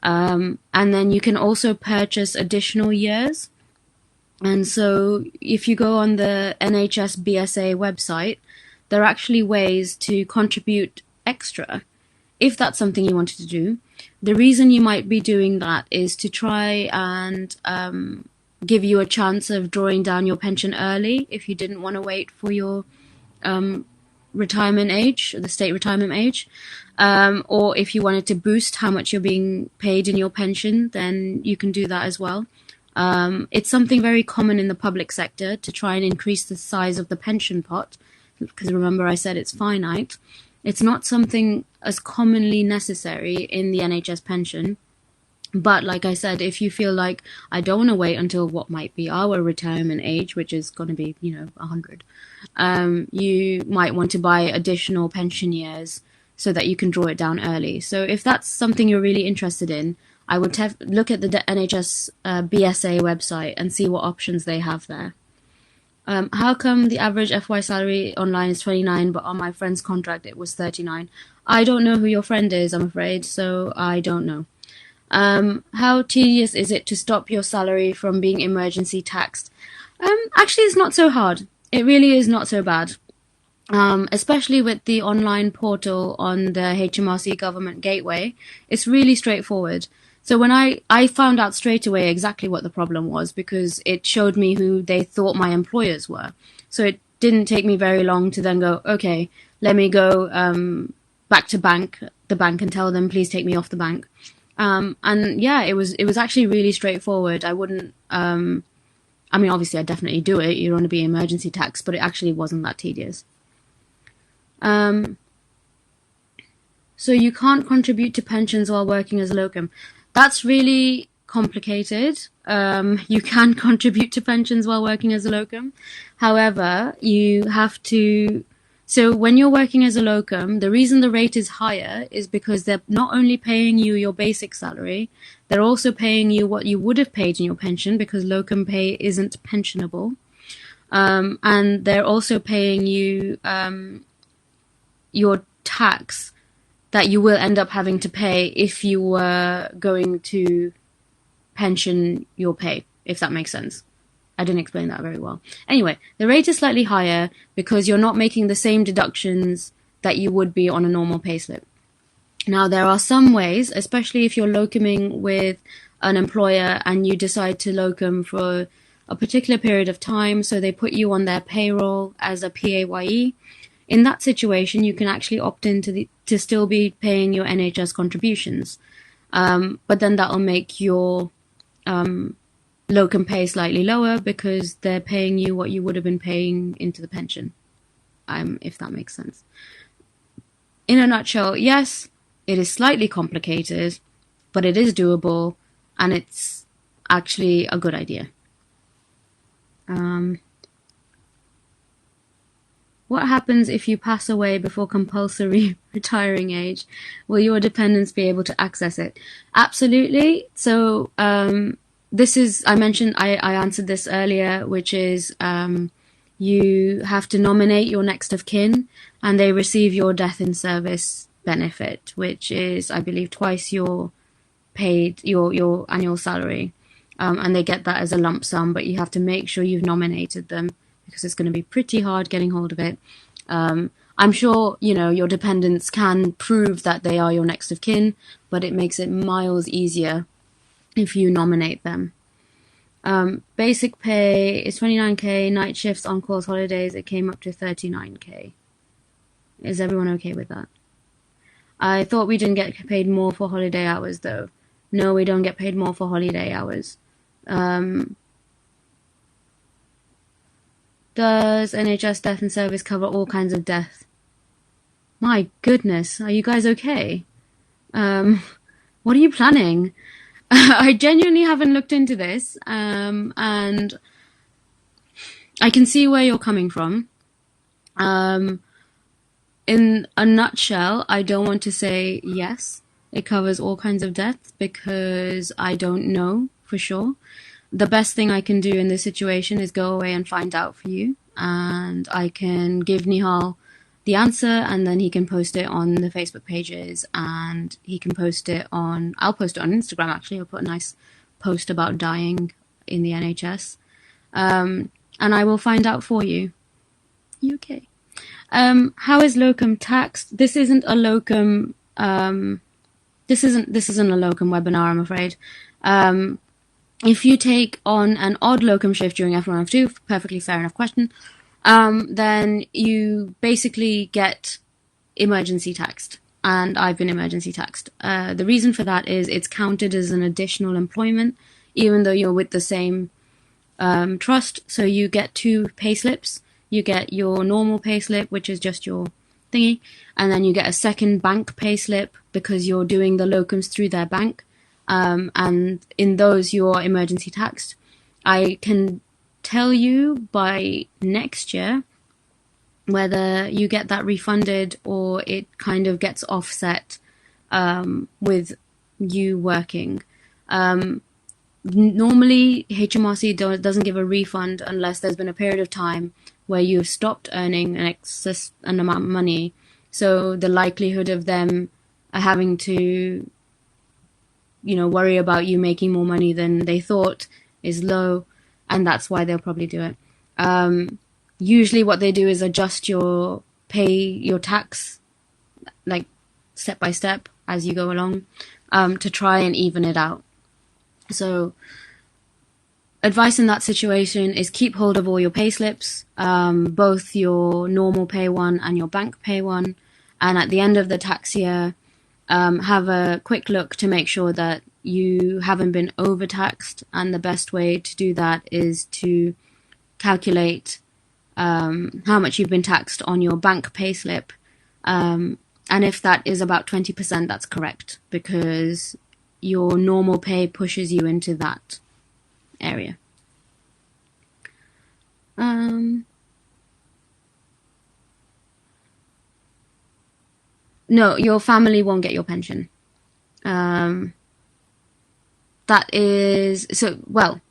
And then you can also purchase additional years. And so if you go on the NHS BSA website, there are actually ways to contribute extra if that's something you wanted to do. The reason you might be doing that is to try and give you a chance of drawing down your pension early if you didn't want to wait for your retirement age, the state retirement age, or if you wanted to boost how much you're being paid in your pension, then you can do that as well. It's something very common in the public sector to try and increase the size of the pension pot, because remember I said it's finite. It's not something as commonly necessary in the NHS pension. But like I said, if you feel like I don't want to wait until what might be our retirement age, which is going to be, 100, you might want to buy additional pension years so that you can draw it down early. So if that's something you're really interested in, I would look at the NHS BSA website and see what options they have there. How come the average FY salary online is 29, but on my friend's contract it was 39? I don't know who your friend is, I'm afraid, so I don't know. How tedious is it to stop your salary from being emergency taxed? Actually, it's not so hard. It really is not so bad. Especially with the online portal on the HMRC government gateway, it's really straightforward. So when I found out straight away exactly what the problem was because it showed me who they thought my employers were. So it didn't take me very long to then go, okay, let me go back to the bank and tell them, please take me off the bank. And yeah, it was actually really straightforward. I wouldn't, obviously I'd definitely do it. You don't want to be emergency tax, but it actually wasn't that tedious. So you can't contribute to pensions while working as a locum. That's really complicated. You can contribute to pensions while working as a locum. However, you have to. So when you're working as a locum, the reason the rate is higher is because they're not only paying you your basic salary, they're also paying you what you would have paid in your pension, because locum pay isn't pensionable. And they're also paying you your tax that you will end up having to pay if you were going to pension your pay, if that makes sense. I didn't explain that very well. Anyway, the rate is slightly higher because you're not making the same deductions that you would be on a normal payslip. Now, there are some ways, especially if you're locuming with an employer and you decide to locum for a particular period of time, so they put you on their payroll as a PAYE. In that situation, you can actually opt in to still be paying your NHS contributions. But then that'll make your locum pay slightly lower because they're paying you what you would have been paying into the pension, if that makes sense. In a nutshell, yes, it is slightly complicated, but it is doable, and it's actually a good idea. What happens if you pass away before compulsory retiring age? Will your dependents be able to access it? Absolutely. So this is, I answered this earlier, which is you have to nominate your next of kin, and they receive your death in service benefit, which is, I believe, twice your annual salary. And they get that as a lump sum, but you have to make sure you've nominated them, because it's going to be pretty hard getting hold of it. I'm sure, your dependents can prove that they are your next of kin, but it makes it miles easier if you nominate them. Basic pay is 29k, night shifts, on-calls, holidays, it came up to 39k. Is everyone okay with that? I thought we didn't get paid more for holiday hours, though. No, we don't get paid more for holiday hours. Does NHS death in service cover all kinds of death? My goodness, are you guys okay? What are you planning? I genuinely haven't looked into this, and I can see where you're coming from. In a nutshell, I don't want to say yes, it covers all kinds of death, because I don't know for sure. The best thing I can do in this situation is go away and find out for you, and I can give Nihal the answer, and then he can post it on the Facebook pages, and he can post it on, I'll post it on Instagram actually. I'll put a nice post about dying in the NHS, and I will find out for you. You okay? How is locum taxed? This isn't a locum, this isn't a locum webinar, I'm afraid. If you take on an odd locum shift during F1 F2, perfectly fair enough question, then you basically get emergency taxed, and I've been emergency taxed. The reason for that is it's counted as an additional employment, even though you're with the same trust. So you get two payslips. You get your normal payslip, which is just your thingy, and then you get a second bank payslip because you're doing the locums through their bank. And in those you're emergency taxed. I can tell you by next year whether you get that refunded or it kind of gets offset with you working. Normally HMRC doesn't give a refund unless there's been a period of time where you've stopped earning an amount of money, so the likelihood of them having to worry about you making more money than they thought is low, and that's why they'll probably do it. Usually what they do is adjust your tax, like step by step as you go along, to try and even it out. So advice in that situation is keep hold of all your payslips, both your normal pay one and your bank pay one, and at the end of the tax year, have a quick look to make sure that you haven't been overtaxed, and the best way to do that is to calculate how much you've been taxed on your bank payslip, and if that is about 20%, that's correct, because your normal pay pushes you into that area. No, your family won't get your pension. That is so. Well,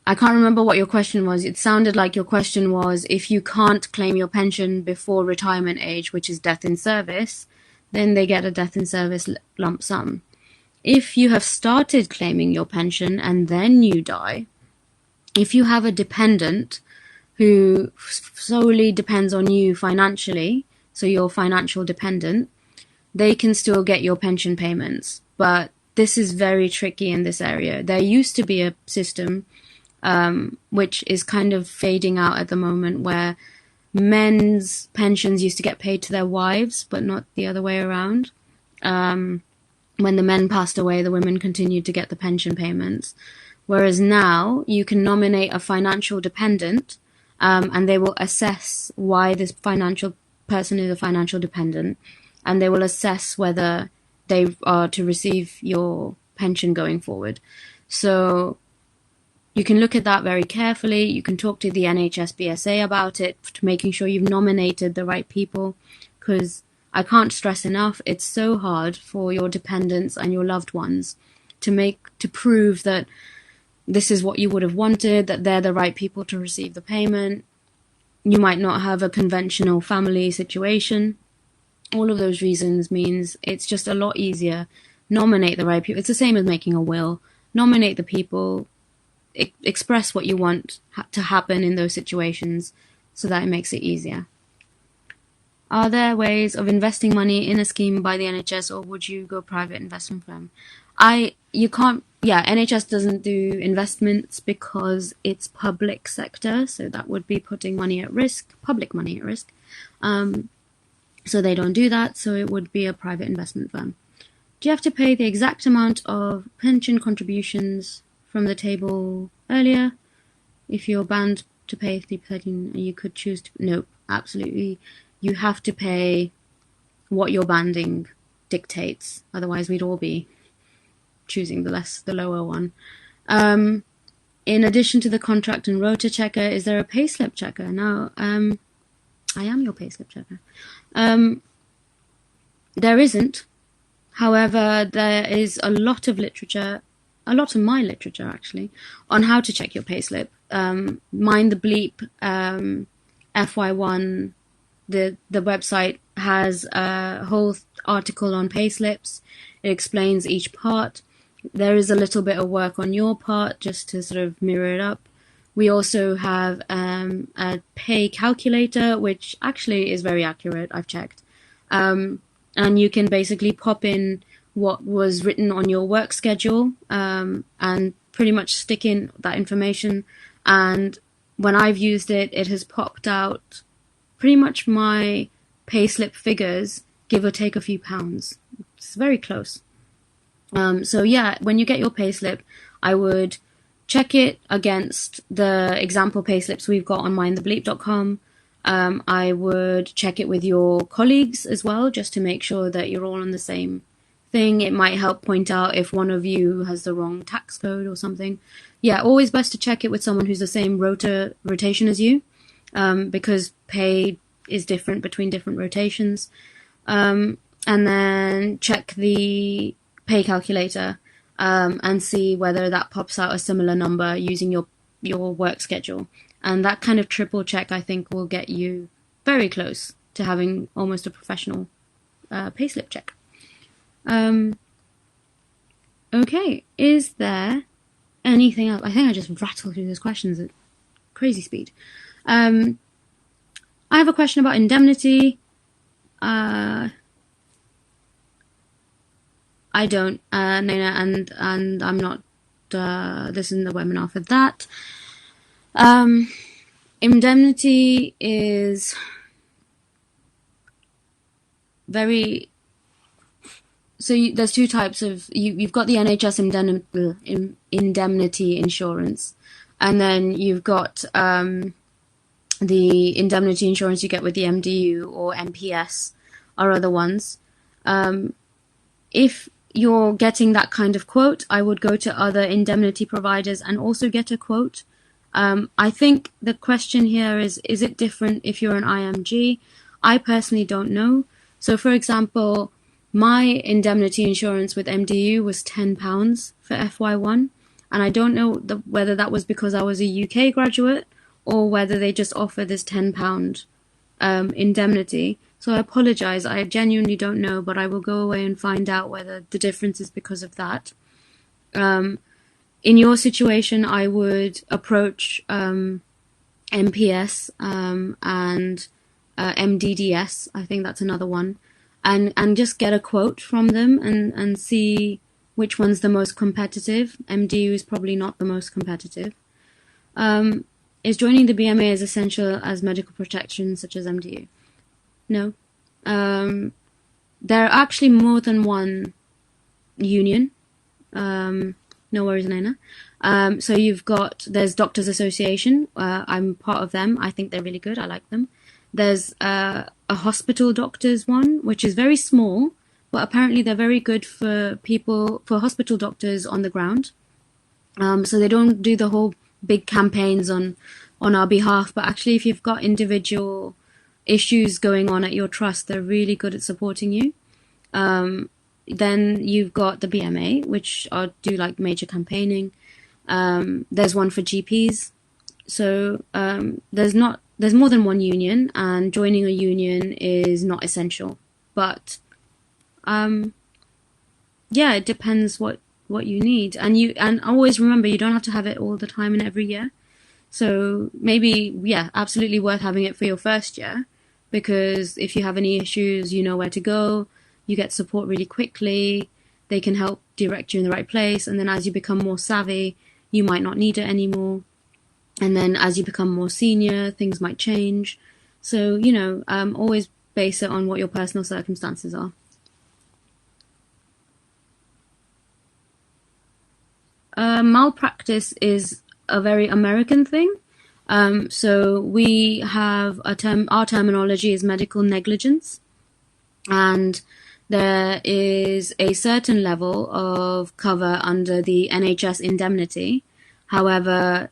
I can't remember what your question was. It sounded like your question was if you can't claim your pension before retirement age, which is death in service, then they get a death in service lump sum. If you have started claiming your pension and then you die, if you have a dependent who solely depends on you financially, so you're financial dependent, they can still get your pension payments. But this is very tricky in this area. There used to be a system which is kind of fading out at the moment, where men's pensions used to get paid to their wives, but not the other way around. When the men passed away, the women continued to get the pension payments. Whereas now you can nominate a financial dependent, and they will assess why this financial person is a financial dependent, and they will assess whether they are to receive your pension going forward. So you can look at that very carefully. You can talk to the NHS BSA about it, to making sure you've nominated the right people, because I can't stress enough, it's so hard for your dependents and your loved ones to prove that this is what you would have wanted, that they're the right people to receive the payment. You might not have a conventional family situation. All of those reasons means it's just a lot easier. Nominate the right people. It's the same as making a will. Nominate the people. Express what you want to happen in those situations, so that it makes it easier. Are there ways of investing money in a scheme by the NHS, or would you go private investment firm? NHS doesn't do investments because it's public sector, so that would be putting money at risk, public money at risk. So they don't do that, so it would be a private investment firm. Do you have to pay the exact amount of pension contributions from the table earlier? If you're banned to pay 3%, you could choose to... No, absolutely. You have to pay what your banding dictates. Otherwise, we'd all be choosing the lower one. In addition to the contract and rota checker, is there a payslip checker? Now, I am your payslip checker. There isn't. However, there is a lot of literature, a lot of my literature actually, on how to check your payslip. Mind the Bleep, FY1, the website has a whole article on payslips. It explains each part. There is a little bit of work on your part just to sort of mirror it up. We also have a pay calculator, which actually is very accurate. I've checked. And you can basically pop in what was written on your work schedule and pretty much stick in that information. And when I've used it, it has popped out pretty much my payslip figures, give or take a few pounds. It's very close. So yeah, when you get your payslip, I would check it against the example payslips we've got on mindthebleep.com. I would check it with your colleagues as well, just to make sure that you're all on the same thing. It might help point out if one of you has the wrong tax code or something. Yeah, always best to check it with someone who's the same rotation as you, because pay is different between different rotations. And then check the pay calculator and see whether that pops out a similar number using your work schedule. And that kind of triple check, I think, will get you very close to having almost a professional payslip check. Okay, is there anything else? I think I just rattled through those questions at crazy speed. I have a question about indemnity. I don't, Nina, and I'm not. This isn't the webinar for that. Indemnity is very. So there's two types of. You've got the NHS indemnity insurance, and then you've got the indemnity insurance you get with the MDU or MPS, are other ones. If you're getting that kind of quote, I would go to other indemnity providers and also get a quote. I think the question here is it different if you're an IMG? I personally don't know. So, for example, my indemnity insurance with MDU was £10 for FY1, and I don't know whether that was because I was a UK graduate or whether they just offer this £10 indemnity. So I apologize. I genuinely don't know, but I will go away and find out whether the difference is because of that. In your situation, I would approach MPS and MDDS. I think that's another one, and just get a quote from them and see which one's the most competitive. MDU is probably not the most competitive. Is joining the BMA as essential as medical protection, such as MDU? No. There are actually more than one union. No worries, Nana. So there's Doctors Association. I'm part of them. I think they're really good. I like them. There's a hospital doctors one, which is very small, but apparently they're very good for hospital doctors on the ground. So they don't do the whole big campaigns on our behalf, but actually if you've got individual issues going on at your trust, they're really good at supporting you. Then you've got the BMA, which do like major campaigning. There's one for GPs. So there's more than one union, and joining a union is not essential. But yeah, it depends what you need, and always remember you don't have to have it all the time and every year. So maybe, yeah, absolutely worth having it for your first year, because if you have any issues, you know where to go, you get support really quickly, they can help direct you in the right place, and then as you become more savvy, you might not need it anymore. And then as you become more senior, things might change. So, always base it on what your personal circumstances are. Malpractice is a very American thing. So we have our terminology is medical negligence, and there is a certain level of cover under the NHS indemnity. However,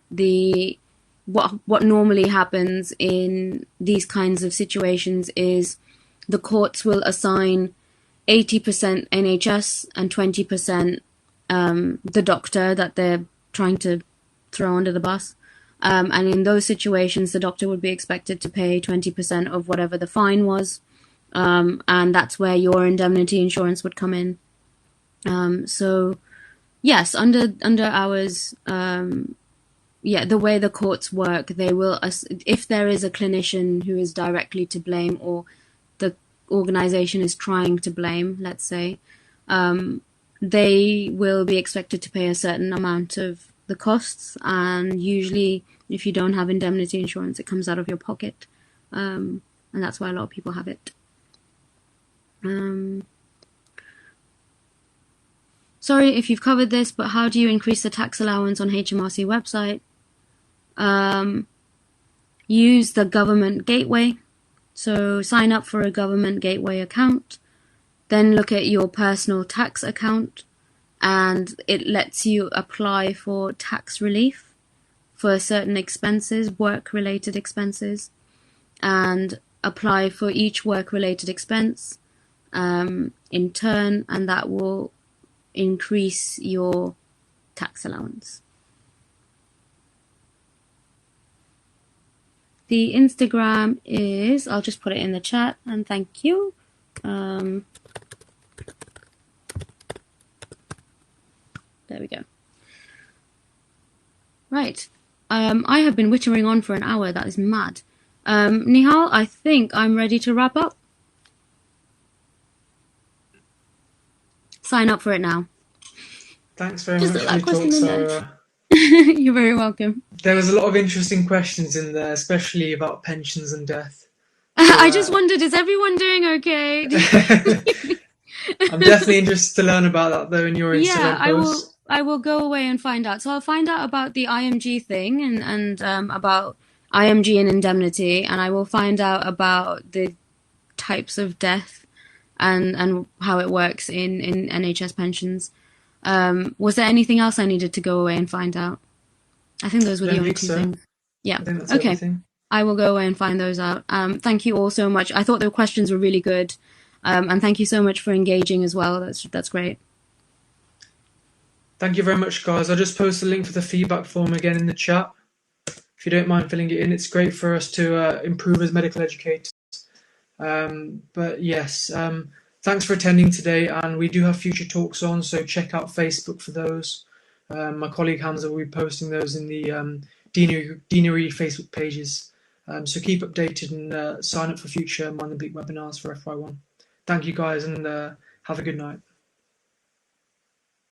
what normally happens in these kinds of situations is the courts will assign 80% NHS and 20% the doctor that they're trying to throw under the bus. And in those situations, the doctor would be expected to pay 20% of whatever the fine was. And that's where your indemnity insurance would come in. So yes, under ours, the way the courts work, they will, if there is a clinician who is directly to blame, or the organization is trying to blame, let's say, they will be expected to pay a certain amount of the costs, and usually if you don't have indemnity insurance, it comes out of your pocket, and that's why a lot of people have it. Sorry if you've covered this, but how do you increase the tax allowance on HMRC website? Use the government gateway. So sign up for a government gateway account, then look at your personal tax account, and it lets you apply for tax relief for certain expenses, work-related expenses, and apply for each work-related expense in turn, and that will increase your tax allowance. The Instagram is, I'll just put it in the chat, and thank you. There we go. Right. I have been wittering on for an hour. That is mad. Nihal, I think I'm ready to wrap up. Sign up for it now. Thanks very much for your talk, Cyra. You're very welcome. There was a lot of interesting questions in there, especially about pensions and death. So, I just wondered, is everyone doing okay? I'm definitely interested to learn about that, though, in your Instagram post. I will go away and find out. So I'll find out about the IMG thing and about IMG and indemnity, and I will find out about the types of death and how it works in NHS pensions. Was there anything else I needed to go away and find out? I think those were I the don't only think two so. things. Yeah. I think that's Okay. everything. I will go away and find those out. Thank you all so much. I thought the questions were really good. And thank you so much for engaging as well. That's great. Thank you very much, guys. I'll just post the link for the feedback form again in the chat. If you don't mind filling it in, it's great for us to improve as medical educators. But yes, thanks for attending today, and we do have future talks on, so check out Facebook for those. My colleague Hamza will be posting those in the Deanery Facebook pages. So keep updated and sign up for future Mind the Bleak webinars for FY1. Thank you guys, and have a good night.